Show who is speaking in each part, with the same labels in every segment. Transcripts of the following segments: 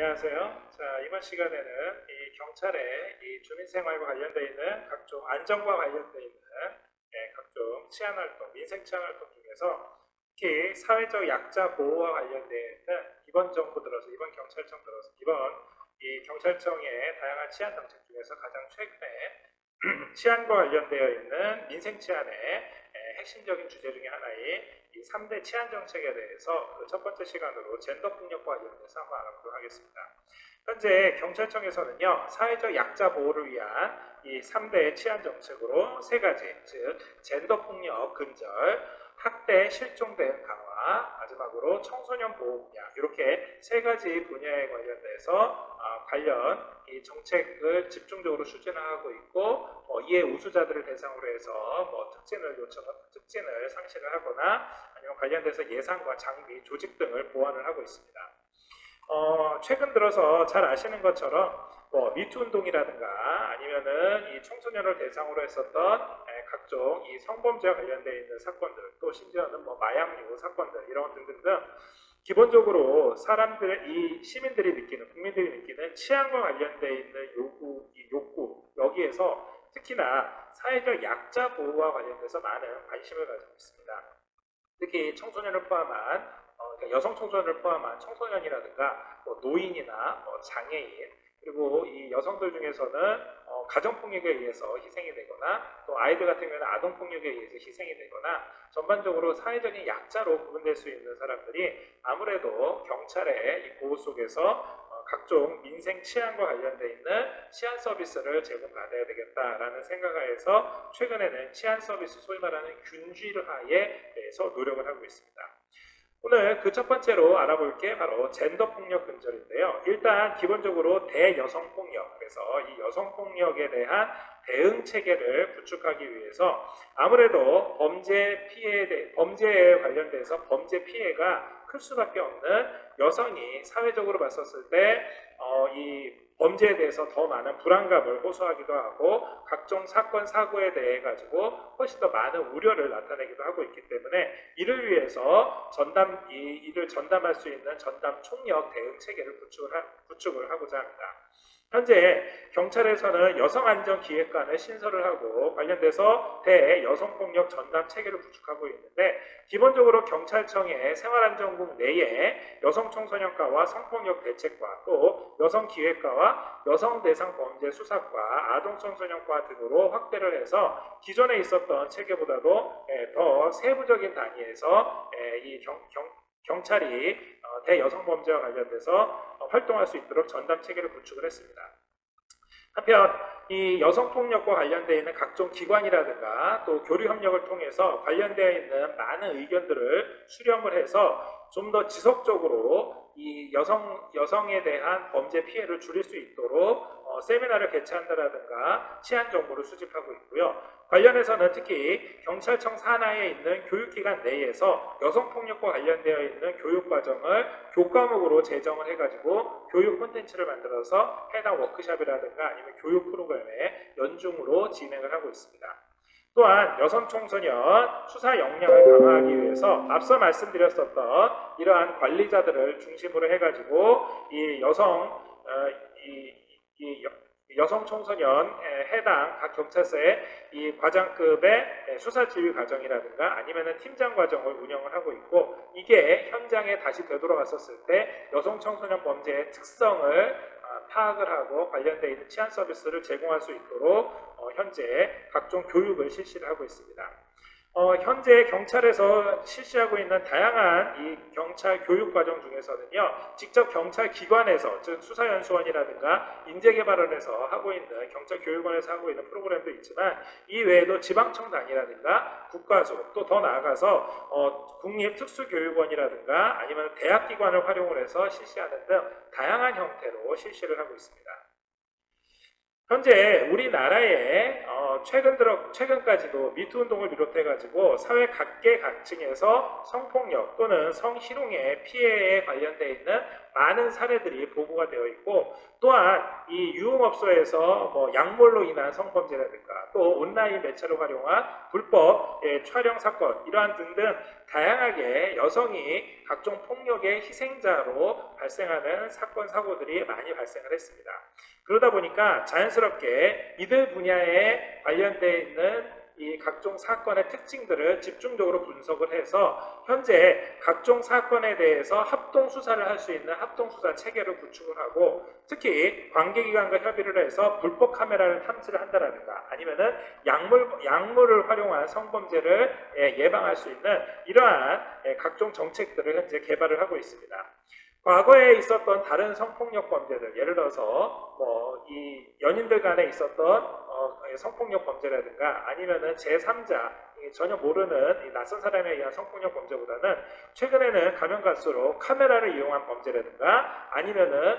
Speaker 1: 안녕하세요. 자, 이번 시간에는 이 경찰의 이 주민생활과 관련되어 있는 각종 안전과 관련되어 있는 각종 치안활동, 민생치안활동 중에서 특히 사회적 약자 보호와 관련되어 있는 이번 정부 들어서, 이번 경찰청 들어서, 이번 이 경찰청의 다양한 치안 정책 중에서 가장 최근에 치안과 관련되어 있는 민생치안의 핵심적인 주제 중에 하나인 이 3대 치안 정책에 대해서 그 첫 번째 시간으로 젠더 폭력과 관련해서 한번 알아보도록 하겠습니다. 현재 경찰청에서는요, 사회적 약자 보호를 위한 이 3대 치안 정책으로 세 가지, 즉 젠더 폭력 근절, 학대 실종 대응 강화, 마지막으로 청소년 보호 분야, 이렇게 세 가지 분야에 관련돼서 관련 이 정책을 집중적으로 추진하고 있고, 이에 우수자들을 대상으로 해서 특진을 상실을 하거나 아니면 관련돼서 예산과 장비, 조직 등을 보완을 하고 있습니다. 최근 들어서 잘 아시는 것처럼 미투 운동이라든가 아니면은 이 청소년을 대상으로 했었던 각종 이 성범죄와 관련되어 있는 사건들, 또 심지어는 마약류 사건들 이런 등등등 기본적으로 이 시민들이 느끼는, 국민들이 느끼는 치안과 관련되어 있는 욕구 여기에서 특히나 사회적 약자 보호와 관련돼서 많은 관심을 가지고 있습니다. 특히 청소년을 포함한 그러니까 여성 청소년을 포함한 청소년이라든가 노인이나 장애인, 그리고 이 여성들 중에서는 가정폭력에 의해서 희생이 되거나 또 아이들 같은 경우는 아동폭력에 의해서 희생이 되거나 전반적으로 사회적인 약자로 구분될 수 있는 사람들이 아무래도 경찰의 이 보호 속에서 각종 민생 치안과 관련되어 있는 치안 서비스를 제공받아야 되겠다라는 생각하에서 최근에는 치안 서비스, 소위 말하는 균질화에 대해서 노력을 하고 있습니다. 오늘 그 첫 번째로 알아볼 게 바로 젠더 폭력 근절인데요. 일단 기본적으로 대여성 폭력, 그래서 이 여성 폭력에 대한 대응 체계를 구축하기 위해서 아무래도 범죄에 관련돼서 범죄 피해가 클 수밖에 없는 여성이 사회적으로 봤었을 때 이 범죄에 대해서 더 많은 불안감을 호소하기도 하고 각종 사건 사고에 대해 가지고 훨씬 더 많은 우려를 나타내기도 하고 있기 때문에 이를 위해서 이를 전담할 수 있는 전담 총력 대응 체계를 구축을 하고자 합니다. 현재 경찰에서는 여성안전기획관을 신설을 하고 관련돼서 대여성폭력 전담 체계를 구축하고 있는데, 기본적으로 경찰청의 생활안전국 내에 여성청소년과와 성폭력 대책과 또 여성기획과와 여성대상범죄 수사과, 아동청소년과 등으로 확대를 해서 기존에 있었던 체계보다도 더 세부적인 단위에서 이 경찰이 대여성범죄와 관련돼서 활동할 수 있도록 전담 체계를 구축을 했습니다. 한편 이 여성폭력과 관련되어 있는 각종 기관이라든가 또 교류 협력을 통해서 관련되어 있는 많은 의견들을 수렴을 해서 좀 더 지속적으로 이 여성에 대한 범죄 피해를 줄일 수 있도록 세미나를 개최한다라든가 치안 정보를 수집하고 있고요. 관련해서는 특히 경찰청 산하에 있는 교육기관 내에서 여성폭력과 관련되어 있는 교육과정을 교과목으로 제정을 해가지고 교육 콘텐츠를 만들어서 해당 워크숍이라든가 아니면 교육 프로그램에 연중으로 진행을 하고 있습니다. 또한 여성 청소년 수사 역량을 강화하기 위해서 앞서 말씀드렸었던 이러한 관리자들을 중심으로 해가지고 이 여성 청소년에 해당 각 경찰서의 이 과장급의 수사 지휘 과정이라든가 아니면은 팀장 과정을 운영을 하고 있고, 이게 현장에 다시 되돌아갔었을 때 여성 청소년 범죄의 특성을 파악을 하고 관련되어 있는 치안 서비스를 제공할 수 있도록 현재 각종 교육을 실시를 하고 있습니다. 현재 경찰에서 실시하고 있는 다양한 이 경찰 교육 과정 중에서는요, 직접 경찰 기관에서, 즉 수사연수원이라든가 인재개발원에서 하고 있는, 경찰교육원에서 하고 있는 프로그램도 있지만, 이 외에도 지방청 단위라든가 국가수, 또 더 나아가서 국립특수교육원이라든가 아니면 대학기관을 활용을 해서 실시하는 등 다양한 형태로 실시를 하고 있습니다. 현재 우리나라에 최근까지도 미투 운동을 비롯해가지고 사회 각계각층에서 성폭력 또는 성희롱의 피해에 관련되어 있는 많은 사례들이 보고가 되어 있고, 또한 이 유흥업소에서 뭐 약물로 인한 성범죄라든가 또 온라인 매체를 활용한 불법 촬영 사건, 이러한 등등 다양하게 여성이 각종 폭력의 희생자로 발생하는 사건 사고들이 많이 발생을 했습니다. 그러다 보니까 자연스럽게 이들 분야에 관련되어 있는 이 각종 사건의 특징들을 집중적으로 분석을 해서 현재 각종 사건에 대해서 합동 수사를 할 수 있는 합동 수사 체계를 구축을 하고, 특히 관계기관과 협의를 해서 불법 카메라를 탐지를 한다라든가 아니면은 약물을 활용한 성범죄를 예방할 수 있는 이러한 각종 정책들을 현재 개발을 하고 있습니다. 과거에 있었던 다른 성폭력 범죄들, 예를 들어서 이 연인들 간에 있었던 성폭력 범죄라든가 아니면은 제3자, 전혀 모르는 이 낯선 사람에 의한 성폭력 범죄보다는 최근에는 가면 갈수록 카메라를 이용한 범죄라든가 아니면은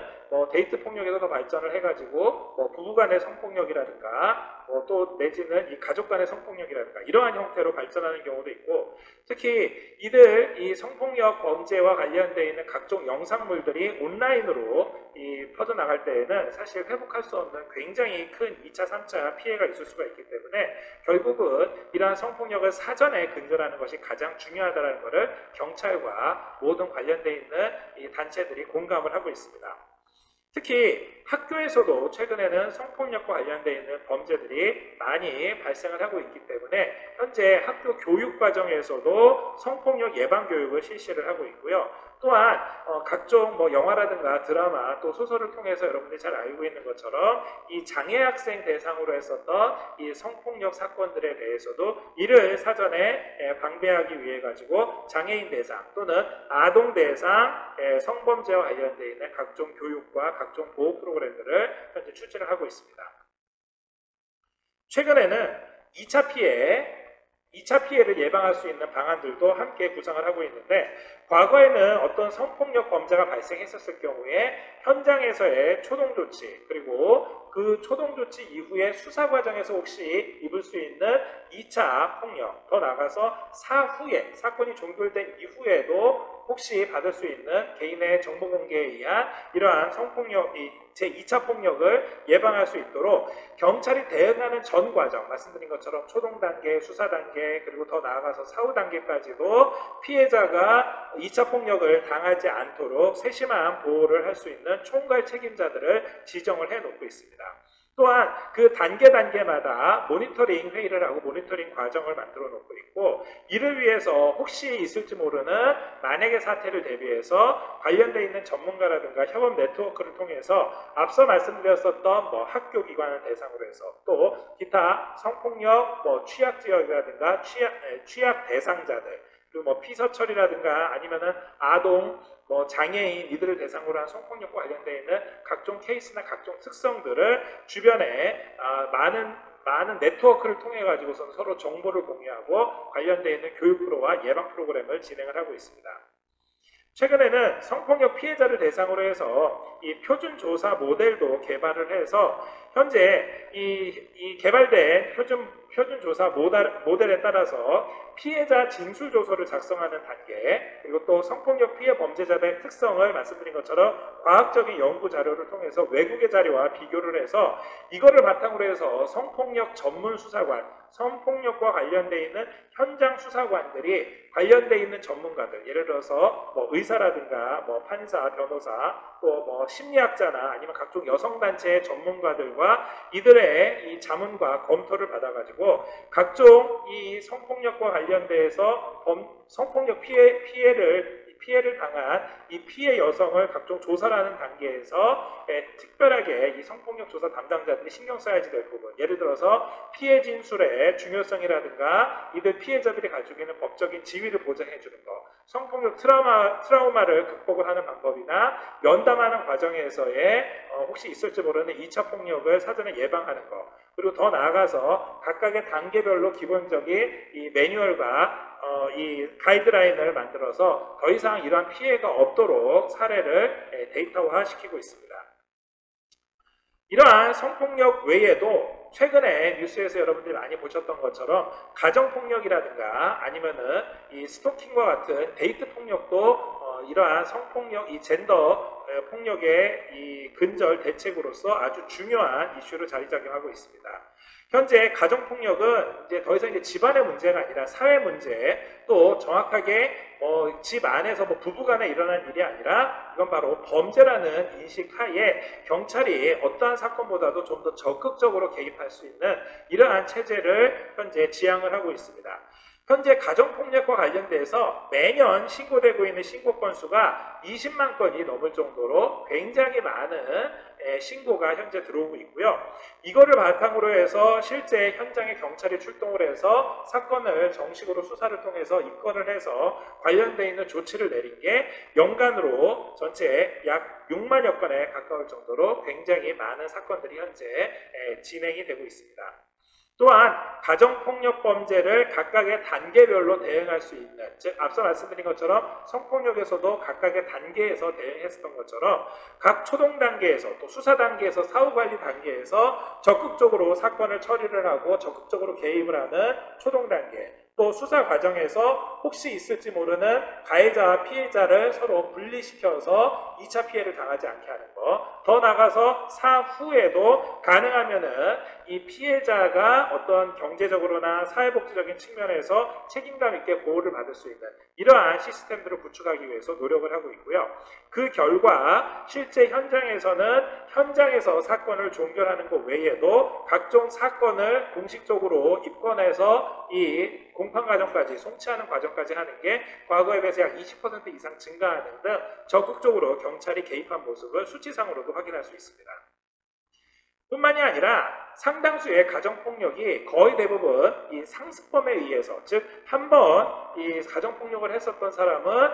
Speaker 1: 데이트 폭력에서 더 발전을 해가지고 부부 간의 성폭력이라든가 또 내지는 이 가족 간의 성폭력이라든가 이러한 형태로 발전하는 경우도 있고, 특히 이 성폭력 범죄와 관련되어 있는 각종 영상물들이 온라인으로 퍼져나갈 때에는 사실 회복할 수 없는 굉장히 큰 2차, 3차 피해가 있을 수가 있기 때문에 결국은 이러한 성폭력을 사전에 근절하는 것이 가장 중요하다는 것을 경찰과 모든 관련되어 있는 이 단체들이 공감을 하고 있습니다. 특히 학교에서도 최근에는 성폭력과 관련되어 있는 범죄들이 많이 발생을 하고 있기 때문에 현재 학교 교육 과정에서도 성폭력 예방 교육을 실시를 하고 있고요. 또한 각종 영화라든가 드라마 또 소설을 통해서 여러분들이 잘 알고 있는 것처럼 이 장애 학생 대상으로 했었던 이 성폭력 사건들에 대해서도 이를 사전에 방배하기 위해 가지고 장애인 대상 또는 아동 대상 성범죄와 관련되어 있는 각종 교육과 각종 보호 프로그램들을 현재 출시를 하고 있습니다. 최근에는 2차 피해를 예방할 수 있는 방안들도 함께 구상을 하고 있는데, 과거에는 어떤 성폭력 범죄가 발생했었을 경우에 현장에서의 초동조치, 그리고 그 초동조치 이후에 수사 과정에서 혹시 입을 수 있는 2차 폭력, 더 나아가서 사후에 사건이 종결된 이후에도 혹시 받을 수 있는 개인의 정보 공개에 의한 이러한 성폭력, 제2차 폭력을 예방할 수 있도록 경찰이 대응하는 전 과정, 말씀드린 것처럼 초동 단계, 수사 단계, 그리고 더 나아가서 사후 단계까지도 피해자가 2차 폭력을 당하지 않도록 세심한 보호를 할 수 있는 총괄 책임자들을 지정을 해놓고 있습니다. 또한 그 단계마다 모니터링 회의를 하고 모니터링 과정을 만들어 놓고 있고, 이를 위해서 혹시 있을지 모르는 만약의 사태를 대비해서 관련되어 있는 전문가라든가 협업 네트워크를 통해서 앞서 말씀드렸었던 학교 기관을 대상으로 해서 또 기타 성폭력 취약 지역이라든가 취약 대상자들, 그리고 피서철이라든가 아니면은 아동, 장애인, 이들을 대상으로 한 성폭력과 관련되어 있는 각종 케이스나 각종 특성들을 주변에 많은 네트워크를 통해 가지고서 서로 정보를 공유하고 관련되어 있는 교육 프로와 예방 프로그램을 진행을 하고 있습니다. 최근에는 성폭력 피해자를 대상으로 해서 이 표준 조사 모델도 개발을 해서 현재 이 개발된 표준 조사 모델에 따라서 피해자 진술 조서를 작성하는 단계, 그리고 또 성폭력 피해 범죄자들의 특성을 말씀드린 것처럼 과학적인 연구 자료를 통해서 외국의 자료와 비교를 해서 이거를 바탕으로 해서 성폭력 전문 수사관, 성폭력과 관련되어 있는 현장 수사관들이 관련되어 있는 전문가들, 예를 들어서 의사라든가 판사, 변호사, 또 심리학자나 아니면 각종 여성단체의 전문가들과 이들의 이 자문과 검토를 받아가지고 각종 이 성폭력과 관련돼서 성폭력 피해를 당한 이 피해 여성을 각종 조사를 하는 단계에서 특별하게 이 성폭력 조사 담당자들이 신경 써야지 될 부분, 예를 들어서 피해 진술의 중요성이라든가 이들 피해자들이 가지고 있는 법적인 지위를 보장해 주는 것, 성폭력 트라우마를 극복을 하는 방법이나 면담하는 과정에서의 혹시 있을지 모르는 2차 폭력을 사전에 예방하는 것, 그리고 더 나아가서 각각의 단계별로 기본적인 이 매뉴얼과 이 가이드라인을 만들어서 더 이상 이러한 피해가 없도록 사례를 데이터화 시키고 있습니다. 이러한 성폭력 외에도 최근에 뉴스에서 여러분들이 많이 보셨던 것처럼 가정폭력이라든가 아니면은 이 스토킹과 같은 데이트 폭력도 이러한 성폭력, 이 젠더 폭력의 이 근절 대책으로서 아주 중요한 이슈로 자리잡기하고 있습니다. 현재 가정폭력은 이제 더 이상 이제 집안의 문제가 아니라 사회 문제, 또 정확하게 집 안에서 부부간에 일어난 일이 아니라 이건 바로 범죄라는 인식 하에 경찰이 어떠한 사건보다도 좀 더 적극적으로 개입할 수 있는 이러한 체제를 현재 지향을 하고 있습니다. 현재 가정폭력과 관련돼서 매년 신고되고 있는 신고 건수가 20만 건이 넘을 정도로 굉장히 많은 신고가 현재 들어오고 있고요. 이거를 바탕으로 해서 실제 현장에 경찰이 출동을 해서 사건을 정식으로 수사를 통해서 입건을 해서 관련되어 있는 조치를 내린 게 연간으로 전체 약 6만여 건에 가까울 정도로 굉장히 많은 사건들이 현재 진행이 되고 있습니다. 또한 가정폭력 범죄를 각각의 단계별로 대응할 수 있는, 즉 앞서 말씀드린 것처럼 성폭력에서도 각각의 단계에서 대응했었던 것처럼 각 초동 단계에서 또 수사 단계에서 사후관리 단계에서 적극적으로 사건을 처리를 하고 적극적으로 개입을 하는 초동 단계, 또 수사 과정에서 혹시 있을지 모르는 가해자와 피해자를 서로 분리시켜서 2차 피해를 당하지 않게 하는 것, 더 나아가서 사후에도 가능하면은 이 피해자가 어떤 경제적으로나 사회복지적인 측면에서 책임감 있게 보호를 받을 수 있는 이러한 시스템들을 구축하기 위해서 노력을 하고 있고요. 그 결과 실제 현장에서는 현장에서 사건을 종결하는 것 외에도 각종 사건을 공식적으로 입건해서 이 공판 과정까지 송치하는 과정까지 하는 게 과거에 비해서 약 20% 이상 증가하는 등 적극적으로 경찰이 개입한 모습을 수치상으로도 확인할 수 있습니다. 뿐만이 아니라 상당수의 가정폭력이 거의 대부분 이 상습범에 의해서, 즉 한 번 이 가정폭력을 했었던 사람은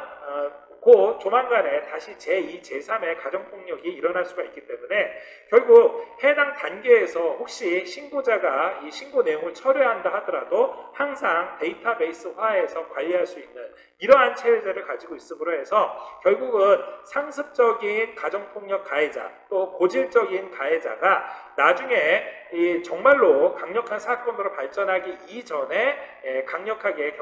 Speaker 1: 곧 조만간에 다시 제2, 제3의 가정폭력이 일어날 수가 있기 때문에 결국 해당 단계에서 혹시 신고자가 이 신고 내용을 철회한다 하더라도 항상 데이터베이스화해서 관리할 수 있는 이러한 체제를 가지고 있음으로 해서 결국은 상습적인 가정폭력 가해자 또 고질적인 가해자가 나중에 이 정말로 강력한 사건으로 발전하기 이전에 강력하게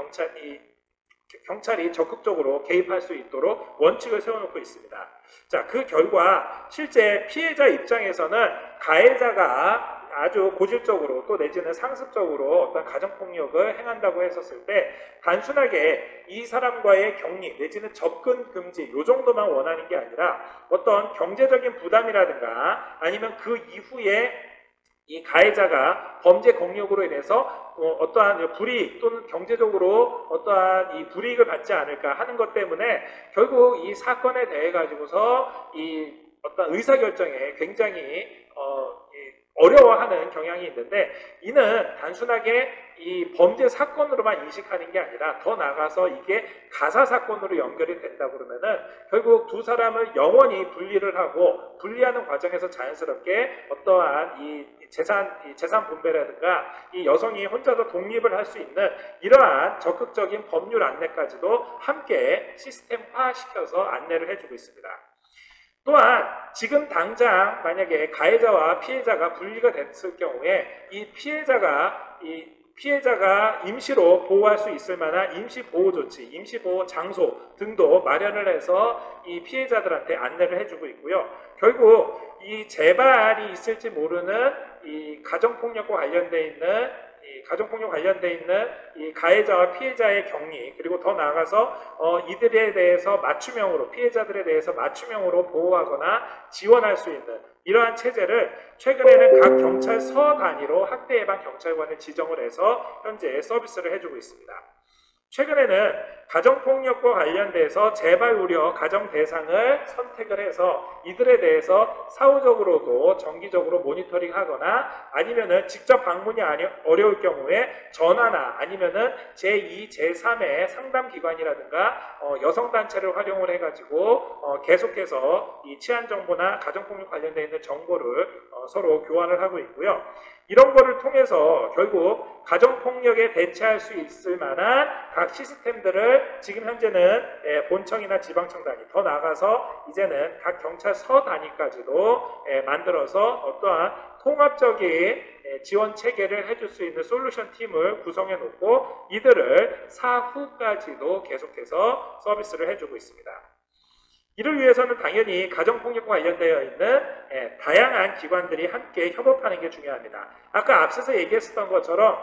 Speaker 1: 경찰이 적극적으로 개입할 수 있도록 원칙을 세워놓고 있습니다. 자, 그 결과 실제 피해자 입장에서는 가해자가 아주 고질적으로 또 내지는 상습적으로 어떤 가정폭력을 행한다고 했었을 때 단순하게 이 사람과의 격리 내지는 접근 금지 이 정도만 원하는 게 아니라 어떤 경제적인 부담이라든가 아니면 그 이후에 이 가해자가 범죄 공력으로 인해서 어떠한 불이익 또는 경제적으로 어떠한 이 불이익을 받지 않을까 하는 것 때문에 결국 이 사건에 대해 가지고서 이 어떤 의사결정에 굉장히 어려워하는 경향이 있는데 이는 단순하게 이 범죄 사건으로만 인식하는 게 아니라 더 나아가서 이게 가사 사건으로 연결이 된다 그러면은 결국 두 사람을 영원히 분리를 하고 분리하는 과정에서 자연스럽게 어떠한 이 재산 분배라든가 이 여성이 혼자서 독립을 할 수 있는 이러한 적극적인 법률 안내까지도 함께 시스템화시켜서 안내를 해주고 있습니다. 또한 지금 당장 만약에 가해자와 피해자가 분리가 됐을 경우에 이 피해자가 임시로 보호할 수 있을 만한 임시보호 조치, 임시보호 장소 등도 마련을 해서 이 피해자들한테 안내를 해주고 있고요. 결국 이 재발이 있을지 모르는 이 가정폭력과 관련되어 있는 이 가해자와 피해자의 격리 그리고 더 나아가서 이들에 대해서 맞춤형으로 피해자들에 대해서 맞춤형으로 보호하거나 지원할 수 있는 이러한 체제를 최근에는 각 경찰서 단위로 학대 예방 경찰관을 지정을 해서 현재 서비스를 해주고 있습니다. 최근에는 가정폭력과 관련돼서 재발 우려 가정 대상을 선택을 해서 이들에 대해서 사후적으로도 정기적으로 모니터링하거나 아니면은 직접 방문이 어려울 경우에 전화나 아니면은 제2, 제3의 상담기관이라든가 여성단체를 활용을 해가지고 계속해서 이 치안 정보나 가정폭력 관련되어 있는 정보를 서로 교환을 하고 있고요. 이런 거를 통해서 결국 가정폭력에 대처할 수 있을 만한 각 시스템들을 지금 현재는 본청이나 지방청 단위 더 나아가서 이제는 각 경찰서 단위까지도 만들어서 어떠한 통합적인 지원 체계를 해줄 수 있는 솔루션 팀을 구성해 놓고 이들을 사후까지도 계속해서 서비스를 해주고 있습니다. 이를 위해서는 당연히 가정폭력과 관련되어 있는 다양한 기관들이 함께 협업하는 게 중요합니다. 아까 앞서서 얘기했었던 것처럼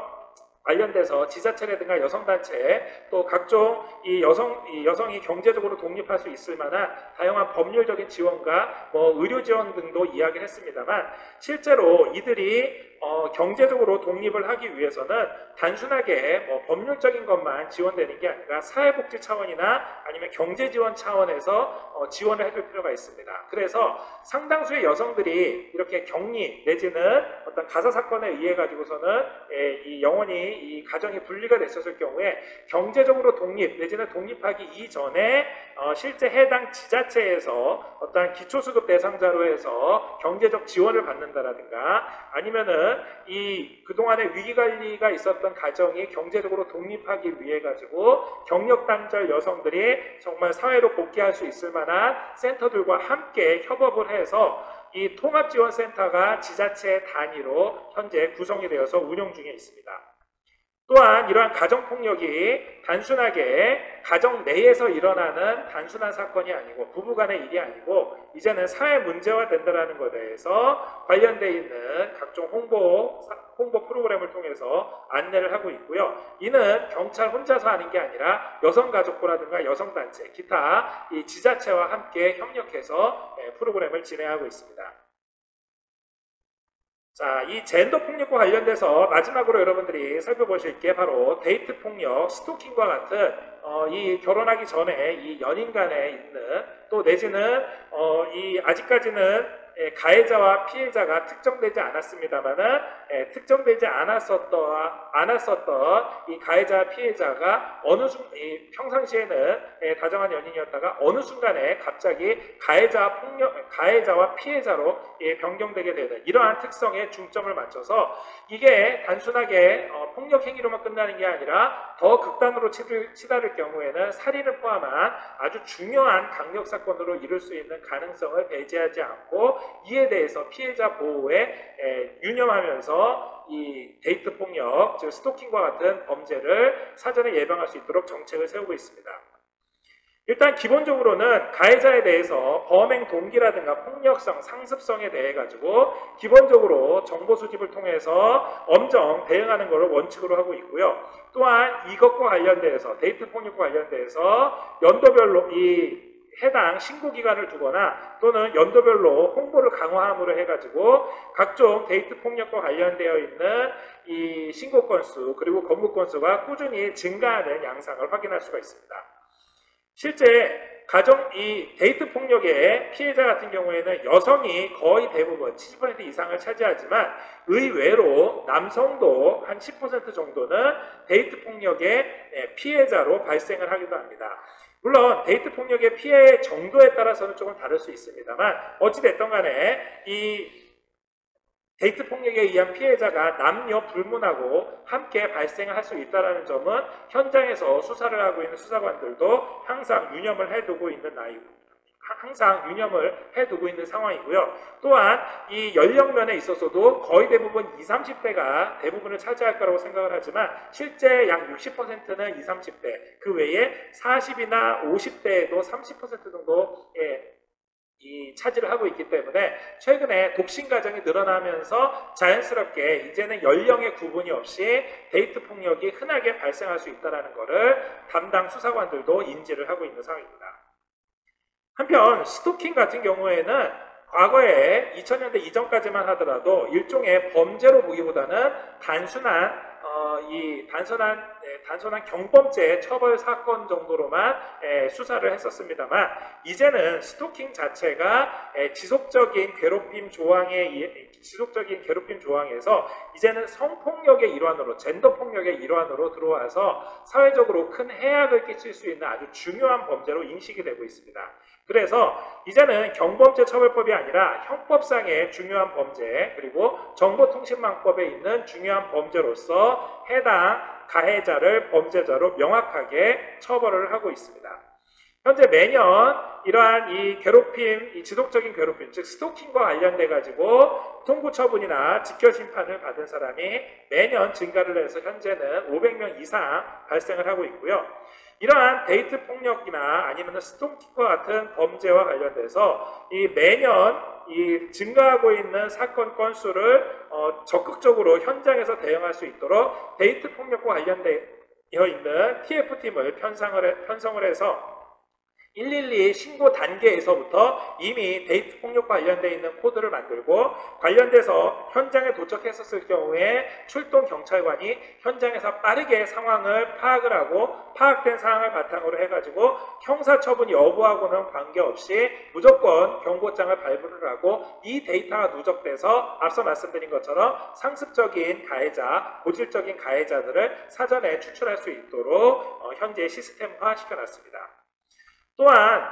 Speaker 1: 관련돼서 지자체라든가 여성단체 또 각종 이 여성이 경제적으로 독립할 수 있을 만한 다양한 법률적인 지원과 의료 지원 등도 이야기를 했습니다만 실제로 이들이 경제적으로 독립을 하기 위해서는 단순하게 법률적인 것만 지원되는 게 아니라 사회복지 차원이나 아니면 경제 지원 차원에서 지원을 해줄 필요가 있습니다. 그래서 상당수의 여성들이 이렇게 격리 내지는 어떤 가사 사건에 의해 가지고서는 영원히 이 가정이 분리가 됐었을 경우에 경제적으로 독립 내지는 독립하기 이전에 실제 해당 지자체에서 어떤 기초수급 대상자로 해서 경제적 지원을 받는다라든가 아니면은 이 그동안의 위기관리가 있었던 가정이 경제적으로 독립하기 위해 가지고 경력단절 여성들이 정말 사회로 복귀할 수 있을 만한 센터들과 함께 협업을 해서 이 통합지원센터가 지자체 단위로 현재 구성이 되어서 운영 중에 있습니다. 또한 이러한 가정폭력이 단순하게 가정 내에서 일어나는 단순한 사건이 아니고 부부간의 일이 아니고 이제는 사회 문제화 된다는 것에 대해서 관련되어 있는 각종 홍보 프로그램을 통해서 안내를 하고 있고요. 이는 경찰 혼자서 하는 게 아니라 여성가족부라든가 여성단체, 기타 이 지자체와 함께 협력해서 프로그램을 진행하고 있습니다. 자, 이 젠더 폭력과 관련돼서 마지막으로 여러분들이 살펴보실 게 바로 데이트 폭력, 스토킹과 같은 이 결혼하기 전에 이 연인 간에 있는 또 내지는 이 아직까지는 가해자와 피해자가 특정되지 않았습니다만은 특정되지 않았었던 이 가해자와 피해자가 평상시에는 다정한 연인이었다가 어느 순간에 갑자기 가해자와 피해자로 변경되게 되는 이러한 특성에 중점을 맞춰서 이게 단순하게 폭력 행위로만 끝나는 게 아니라 더 극단으로 치달을 경우에는 살인을 포함한 아주 중요한 강력 사건으로 이룰 수 있는 가능성을 배제하지 않고 이에 대해서 피해자 보호에 유념하면서 이 데이트 폭력, 즉 스토킹과 같은 범죄를 사전에 예방할 수 있도록 정책을 세우고 있습니다. 일단 기본적으로는 가해자에 대해서 범행 동기라든가 폭력성, 상습성에 대해 가지고 기본적으로 정보 수집을 통해서 엄정 대응하는 것을 원칙으로 하고 있고요. 또한 이것과 관련돼서 데이트 폭력과 관련돼서 연도별로 이 해당 신고기간을 두거나 또는 연도별로 홍보를 강화함으로 해가지고 각종 데이트 폭력과 관련되어 있는 이 신고 건수 그리고 검거 건수가 꾸준히 증가하는 양상을 확인할 수가 있습니다. 실제 이 데이트 폭력의 피해자 같은 경우에는 여성이 거의 대부분 70% 이상을 차지하지만 의외로 남성도 한 10% 정도는 데이트 폭력의 피해자로 발생을 하기도 합니다. 물론 데이트 폭력의 피해 정도에 따라서는 조금 다를 수 있습니다만 어찌됐든 간에 이 데이트 폭력에 의한 피해자가 남녀 불문하고 함께 발생을 할 수 있다는 점은 현장에서 수사를 하고 있는 수사관들도 항상 유념을 해두고 있는 상황이고요. 또한 이 연령면에 있어서도 거의 대부분 20, 30대가 대부분을 차지할 거라고 생각을 하지만 실제 약 60%는 20, 30대 그 외에 40이나 50대에도 30% 정도 이 차지를 하고 있기 때문에 최근에 독신 가정이 늘어나면서 자연스럽게 이제는 연령의 구분이 없이 데이트 폭력이 흔하게 발생할 수 있다는 것을 담당 수사관들도 인지를 하고 있는 상황입니다. 한편 스토킹 같은 경우에는 과거에 2000년대 이전까지만 하더라도 일종의 범죄로 보기보다는 단순한 경범죄 처벌 사건 정도로만 수사를 했었습니다만 이제는 스토킹 자체가 지속적인 괴롭힘 조항에서 이제는 성폭력의 일환으로 젠더 폭력의 일환으로 들어와서 사회적으로 큰 해악을 끼칠 수 있는 아주 중요한 범죄로 인식이 되고 있습니다. 그래서 이제는 경범죄 처벌법이 아니라 형법상의 중요한 범죄 그리고 정보통신망법에 있는 중요한 범죄로서 해당 가해자를 범죄자로 명확하게 처벌을 하고 있습니다. 현재 매년 이러한 이 지속적인 괴롭힘, 즉 스토킹과 관련돼 가지고 통구 처분이나 직결 심판을 받은 사람이 매년 증가를 해서 현재는 500명 이상 발생을 하고 있고요. 이러한 데이트 폭력이나 아니면 스토킹과 같은 범죄와 관련돼서 이 매년 이 증가하고 있는 사건 건수를 적극적으로 현장에서 대응할 수 있도록 데이트 폭력과 관련되어 있는 TF팀을 편성을 해서 112 신고 단계에서부터 이미 데이트 폭력과 관련되어 있는 코드를 만들고 관련돼서 현장에 도착했었을 경우에 출동 경찰관이 현장에서 빠르게 상황을 파악을 하고 파악된 상황을 바탕으로 해가지고 형사처분 여부하고는 관계없이 무조건 경고장을 발부를 하고 이 데이터가 누적돼서 앞서 말씀드린 것처럼 상습적인 가해자, 고질적인 가해자들을 사전에 추출할 수 있도록 현재 시스템화 시켜놨습니다. 또한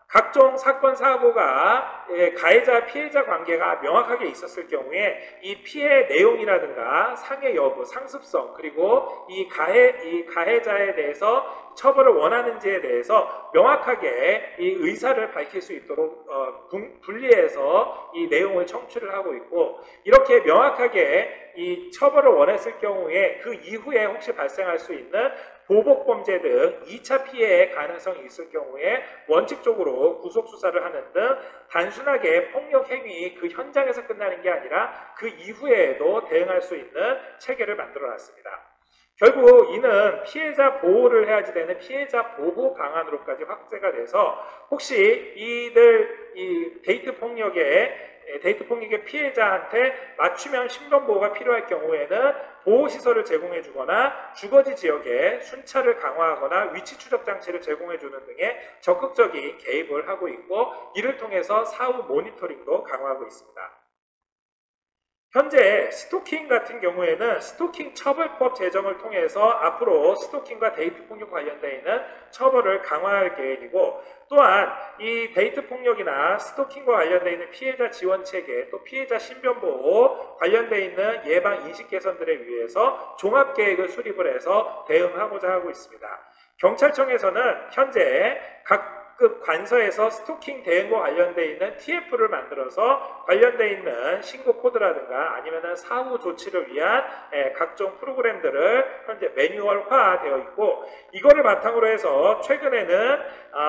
Speaker 1: 각종 사건 사고가 가해자 피해자 관계가 명확하게 있었을 경우에 이 피해 내용이라든가 상해 여부, 상습성 그리고 이 가해자에 대해서 처벌을 원하는지에 대해서 명확하게 이 의사를 밝힐 수 있도록 분리해서 이 내용을 청취를 하고 있고 이렇게 명확하게 이 처벌을 원했을 경우에 그 이후에 혹시 발생할 수 있는 보복범죄 등 2차 피해의 가능성이 있을 경우에 원칙적으로 구속수사를 하는 등 단순하게 폭력 행위 그 현장에서 끝나는 게 아니라 그 이후에도 대응할 수 있는 체계를 만들어 놨습니다. 결국 이는 피해자 보호를 해야지 되는 피해자 보호 방안으로까지 확대가 돼서 혹시 이 데이트 폭력의 피해자한테 맞춤형 신변보호가 필요할 경우에는 보호시설을 제공해주거나 주거지 지역에 순찰을 강화하거나 위치 추적 장치를 제공해주는 등의 적극적인 개입을 하고 있고 이를 통해서 사후 모니터링도 강화하고 있습니다. 현재 스토킹 같은 경우에는 스토킹 처벌법 제정을 통해서 앞으로 스토킹과 데이트 폭력 관련되어 있는 처벌을 강화할 계획이고 또한 이 데이트 폭력이나 스토킹과 관련되어 있는 피해자 지원 체계 또 피해자 신변보호 관련되어 있는 예방 인식 개선들에 위해서 종합 계획을 수립을 해서 대응하고자 하고 있습니다. 경찰청에서는 현재 각급 관서에서 스토킹 대응과 관련되어 있는 TF를 만들어서 관련되어 있는 신고 코드라든가 아니면 사후 조치를 위한 각종 프로그램들을 현재 매뉴얼화 되어 있고 이거를 바탕으로 해서 최근에는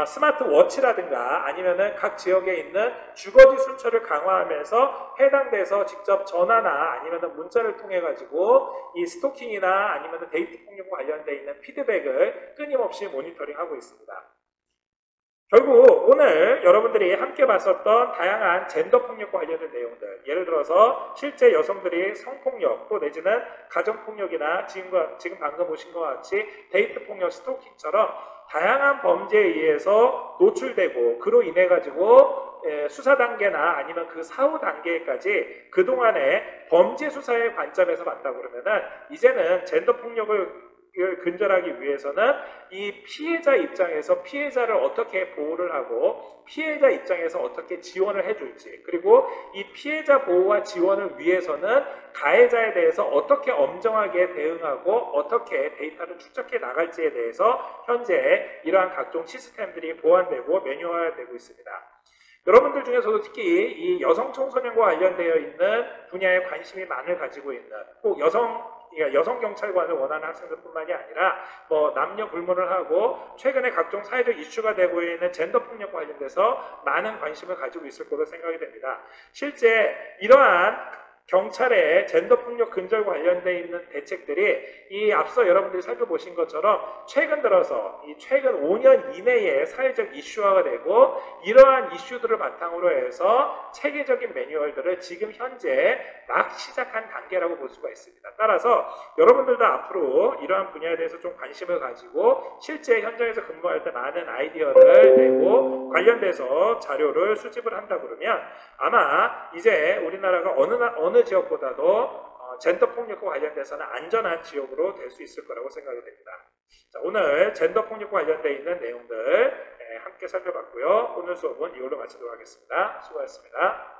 Speaker 1: 스마트워치라든가 아니면 각 지역에 있는 주거지 순찰을 강화하면서 해당 데서 직접 전화나 아니면 문자를 통해 가지고 이 스토킹이나 아니면 데이트 폭력과 관련되어 있는 피드백을 끊임없이 모니터링하고 있습니다. 결국 오늘 여러분들이 함께 봤었던 다양한 젠더폭력과 관련된 내용들 예를 들어서 실제 여성들이 성폭력 또 내지는 가정폭력이나 지금 방금 보신 것 같이 데이트폭력, 스토킹처럼 다양한 범죄에 의해서 노출되고 그로 인해 가지고 수사 단계나 아니면 그 사후 단계까지 그동안의 범죄 수사의 관점에서 봤다 그러면은 이제는 젠더폭력을 근절하기 위해서는 이 피해자 입장에서 피해자를 어떻게 보호를 하고 피해자 입장에서 어떻게 지원을 해줄지 그리고 이 피해자 보호와 지원을 위해서는 가해자에 대해서 어떻게 엄정하게 대응하고 어떻게 데이터를 축적해 나갈지에 대해서 현재 이러한 각종 시스템들이 보완되고 매뉴얼화되고 있습니다. 여러분들 중에서도 특히 이 여성 청소년과 관련되어 있는 분야에 관심이 많이 가지고 있는 꼭 여성 경찰관을 원하는 학생들뿐만이 아니라 남녀 불문을 하고 최근에 각종 사회적 이슈가 되고 있는 젠더 폭력과 관련돼서 많은 관심을 가지고 있을 것으로 생각이 됩니다. 실제 이러한 경찰의 젠더 폭력 근절과 관련되어 있는 대책들이 이 앞서 여러분들이 살펴보신 것처럼 최근 들어서 이 최근 5년 이내에 사회적 이슈화가 되고 이러한 이슈들을 바탕으로 해서 체계적인 매뉴얼들을 지금 현재 막 시작한 단계라고 볼 수가 있습니다. 따라서 여러분들도 앞으로 이러한 분야에 대해서 좀 관심을 가지고 실제 현장에서 근무할 때 많은 아이디어를 내고 관련돼서 자료를 수집을 한다 그러면 아마 이제 우리나라가 어느 지역보다도 젠더 폭력과 관련돼서는 안전한 지역으로 될 수 있을 거라고 생각이 됩니다. 자, 오늘 젠더 폭력과 관련되어 있는 내용들 함께 살펴봤고요. 오늘 수업은 이걸로 마치도록 하겠습니다. 수고하셨습니다.